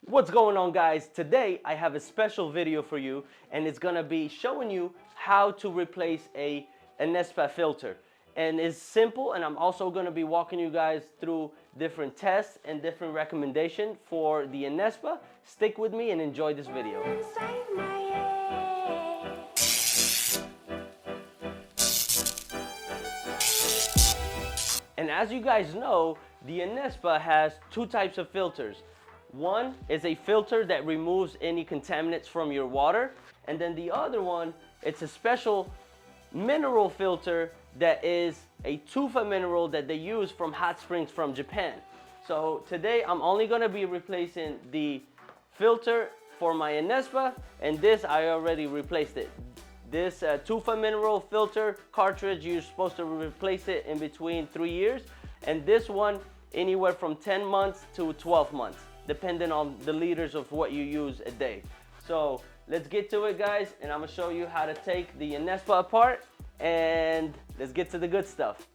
What's going on, guys? Today I have a special video for you, and it's gonna be showing you how to replace a Nespa filter. And it's simple, and I'm also gonna be walking you guys through different tests and different recommendations for the Nespa. Stick with me and enjoy this video. And as you guys know, the Anespa has two types of filters. One is a filter that removes any contaminants from your water, and then the other one, it's a special mineral filter that is a tufa mineral that they use from hot springs from Japan. So today I'm only going to be replacing the filter for my Anespa, and this I already replaced it. This tufa mineral filter cartridge, you're supposed to replace it in between 3 years, and this one anywhere from 10 months to 12 months, depending on the liters of what you use a day. So let's get to it, guys, and I'm gonna show you how to take the Nespa apart, and let's get to the good stuff.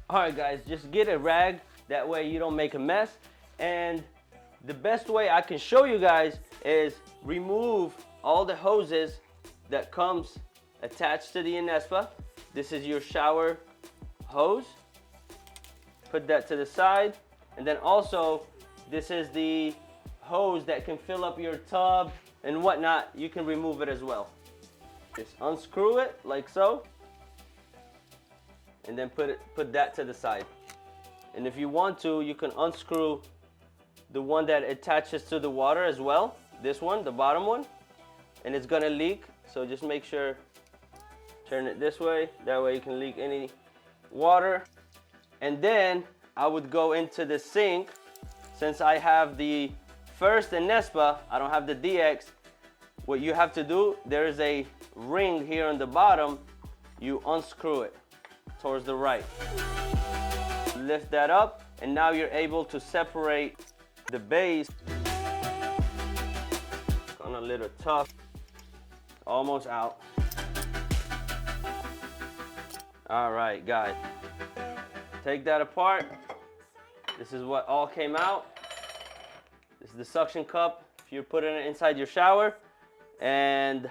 All right, guys, just get a rag, that way you don't make a mess. And the best way I can show you guys is remove all the hoses that comes attached to the Nespa. This is your shower hose. Put that to the side, and then also this is the hose that can fill up your tub and whatnot. You can remove it as well. Just unscrew it like so, and then put that to the side. And if you want to, you can unscrew the one that attaches to the water as well. This one, the bottom one, and it's gonna leak. So just make sure, turn it this way. That way you can leak any water. And then I would go into the sink. Since I have the first Nespa, I don't have the DX. What you have to do, there is a ring here on the bottom. You unscrew it towards the right. Lift that up, and now you're able to separate the base. Gone a little tough. Almost out. All right, guys. Take that apart. This is what all came out. This is the suction cup if you're putting it inside your shower. And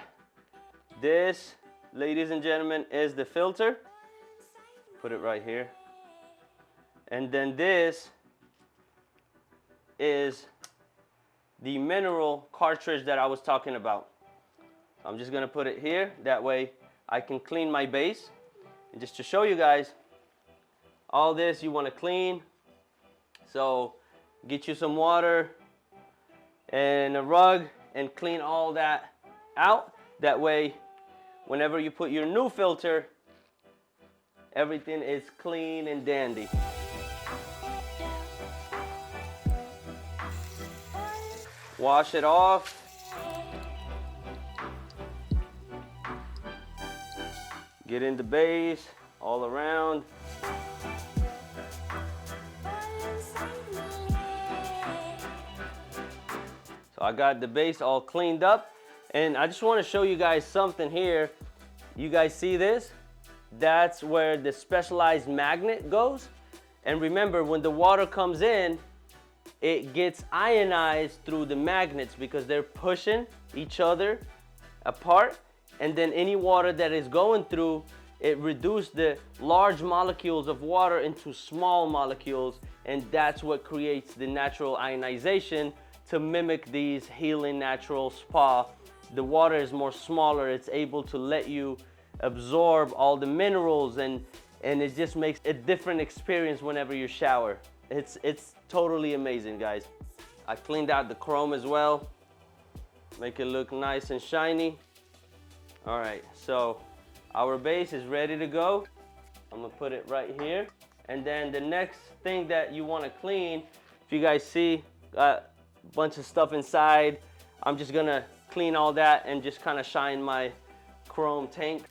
this, ladies and gentlemen, is the filter. Put it right here. And then this is the mineral cartridge that I was talking about. I'm just gonna put it here. That way I can clean my base. And just to show you guys, all this you wanna clean. So get you some water and a rug and clean all that out. That way, whenever you put your new filter, everything is clean and dandy. Wash it off. Get in the base all around. So I got the base all cleaned up, and I just want to show you guys something here. You guys see this? That's where the specialized magnet goes. And remember, when the water comes in, it gets ionized through the magnets because they're pushing each other apart. And then any water that is going through, it reduces the large molecules of water into small molecules, and that's what creates the natural ionization to mimic these healing natural spa. The water is more smaller, it's able to let you absorb all the minerals, and it just makes a different experience whenever you shower. It's totally amazing, guys. I cleaned out the chrome as well, make it look nice and shiny. All right, so our base is ready to go. I'm gonna put it right here. And then the next thing that you wanna clean, if you guys see, a bunch of stuff inside, I'm just gonna clean all that and just kind of shine my chrome tank.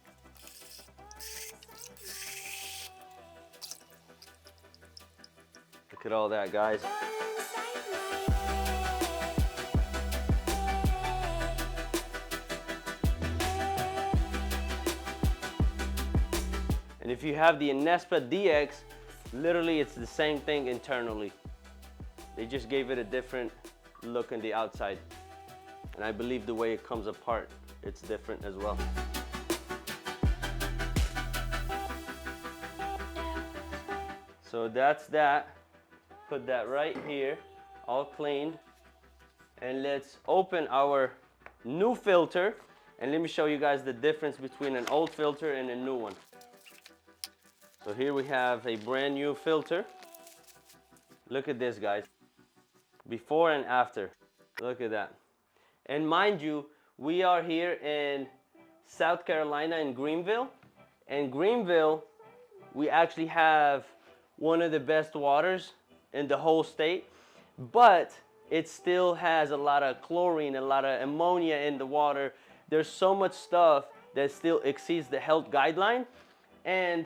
Look at all that, guys. And if you have the Nespa DX, literally it's the same thing internally. They just gave it a different look on the outside. And I believe the way it comes apart, it's different as well. So that's that. Put that right here, all cleaned. And let's open our new filter. And let me show you guys the difference between an old filter and a new one. So here we have a brand new filter. Look at this, guys. Before and after. Look at that. And mind you, we are here in South Carolina in Greenville. And Greenville, we actually have one of the best waters in the whole state, but it still has a lot of chlorine, a lot of ammonia in the water. There's so much stuff that still exceeds the health guideline, and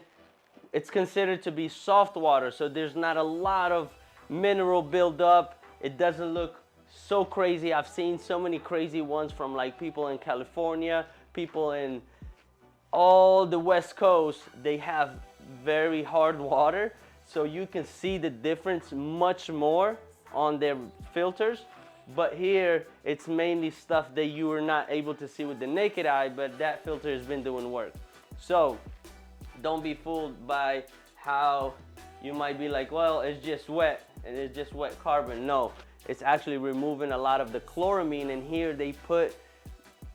it's considered to be soft water, so there's not a lot of mineral buildup. It doesn't look so crazy. I've seen so many crazy ones from like people in California, people in all the West Coast. They have very hard water, so you can see the difference much more on their filters. But here it's mainly stuff that you are not able to see with the naked eye, but that filter has been doing work. So don't be fooled by how you might be like, well, it's just wet and it's just wet carbon. No, it's actually removing a lot of the chloramine, and here they put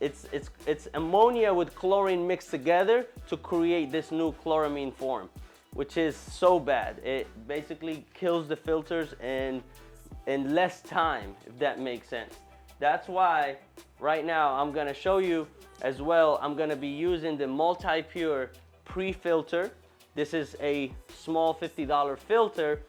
it's ammonia with chlorine mixed together to create this new chloramine form, which is so bad. It basically kills the filters in less time, if that makes sense. That's why right now I'm gonna show you as well. I'm gonna be using the multi-pure pre-filter. This is a small $50 filter.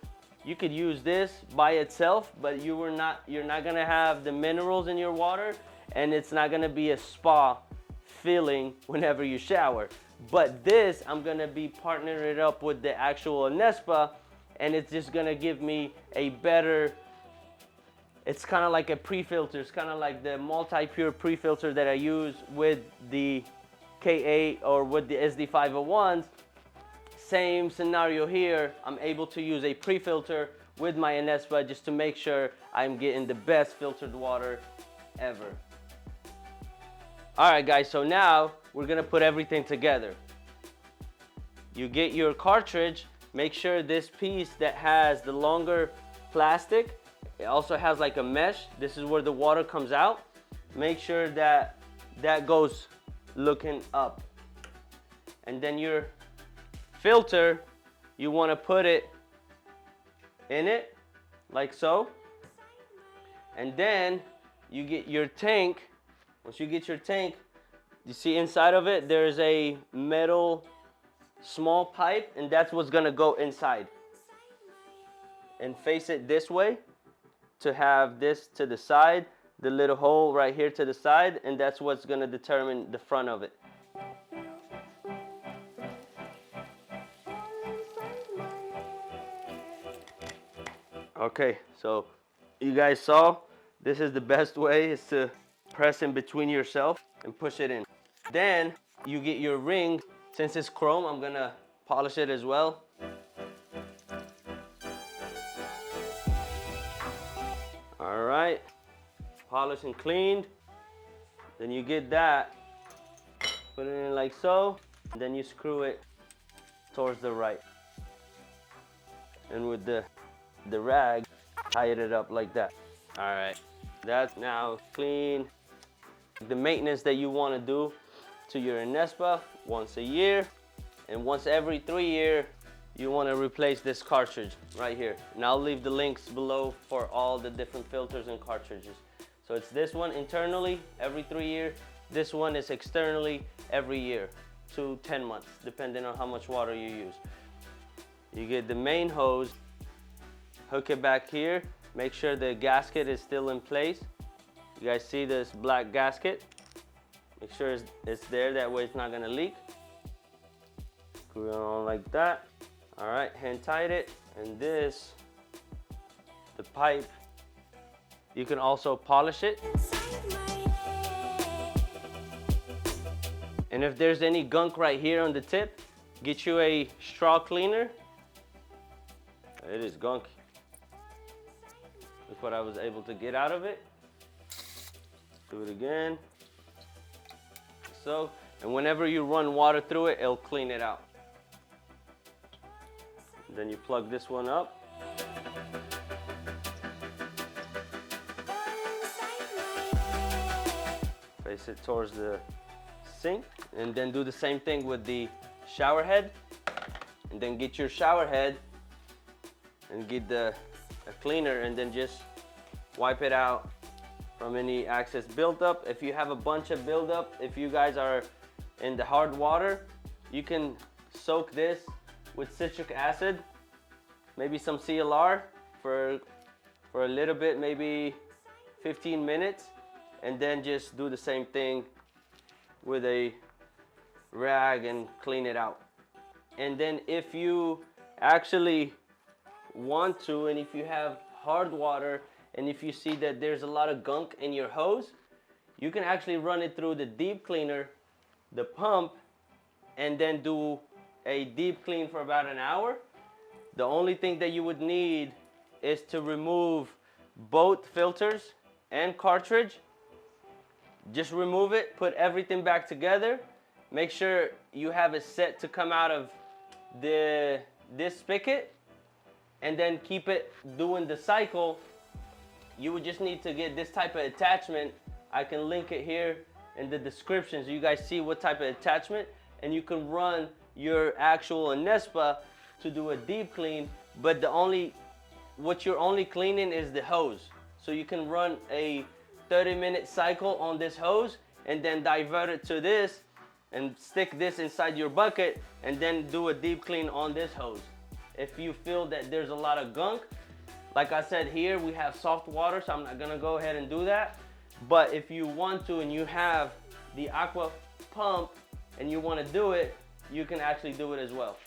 You could use this by itself, but you're not gonna have the minerals in your water, and it's not gonna be a spa feeling whenever you shower. But this, I'm gonna be partnering it up with the actual Nespa, and it's just gonna give me a better, it's kind of like a pre-filter. It's kind of like the multi-pure pre-filter that I use with the KA or with the SD501s. Same scenario here. I'm able to use a pre-filter with my Anespa just to make sure I'm getting the best filtered water ever. All right, guys, so now we're gonna put everything together. You get your cartridge. Make sure this piece that has the longer plastic, it also has like a mesh. This is where the water comes out. Make sure that that goes looking up. And then your filter, you want to put it in it like so. And then you get your tank. Once you get your tank, you see inside of it there's a metal small pipe, and that's what's gonna go inside. And face it this way to have this to the side, the little hole right here to the side, and that's what's gonna determine the front of it. Okay, so you guys saw, this is the best way, is to press in between yourself and push it in. Then you get your ring. Since it's chrome, I'm gonna polish it as well. All right, polished and cleaned. Then you get that, put it in like so, and then you screw it towards the right. And with the rag, tie it up like that. All right, that's now clean. The maintenance that you want to do to your Nespa once a year, and once every 3 years, you want to replace this cartridge right here. And I'll leave the links below for all the different filters and cartridges. So it's this one internally every 3 years. This one is externally every year to 10 months, depending on how much water you use. You get the main hose, hook it back here, make sure the gasket is still in place. You guys see this black gasket? Make sure it's there, that way it's not gonna leak. Screw it on like that. All right, hand tight it, and this, the pipe, you can also polish it. And if there's any gunk right here on the tip, get you a straw cleaner. It is gunky. what I was able to get out of it. Do it again. So, and whenever you run water through it, it'll clean it out. Then you plug this one up. Face it towards the sink, and then do the same thing with the shower head. And then get your shower head and get a cleaner, and then just wipe it out from any excess buildup. If you have a bunch of buildup, if you guys are in the hard water, you can soak this with citric acid, maybe some CLR for a little bit, maybe 15 minutes, and then just do the same thing with a rag and clean it out. And then if you actually want to, and if you have hard water, and if you see that there's a lot of gunk in your hose, you can actually run it through the deep cleaner, the pump, and then do a deep clean for about an hour. The only thing that you would need is to remove both filters and cartridge. Just remove it, put everything back together. Make sure you have it set to come out of this spigot, and then keep it doing the cycle. You would just need to get this type of attachment. I can link it here in the description so you guys see what type of attachment, and you can run your actual Anespa to do a deep clean, but what you're only cleaning is the hose. So you can run a 30-minute cycle on this hose and then divert it to this and stick this inside your bucket and then do a deep clean on this hose. If you feel that there's a lot of gunk, like I said, here we have soft water, so I'm not gonna go ahead and do that. But if you want to and you have the Aqua pump and you wanna do it, you can actually do it as well.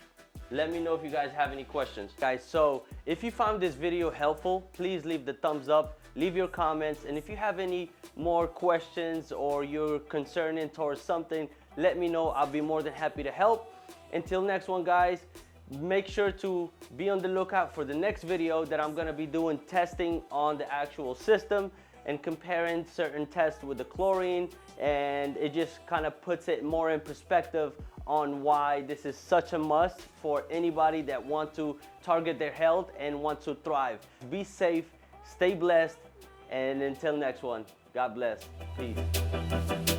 Let me know if you guys have any questions. Guys, so if you found this video helpful, please leave the thumbs up, leave your comments, and if you have any more questions or you're concerning towards something, let me know. I'll be more than happy to help. Until next one, guys, make sure to be on the lookout for the next video that I'm gonna be doing testing on the actual system and comparing certain tests with the chlorine, and it just kind of puts it more in perspective on why this is such a must for anybody that want to target their health and want to thrive. Be safe, stay blessed, and until next one, God bless. Peace.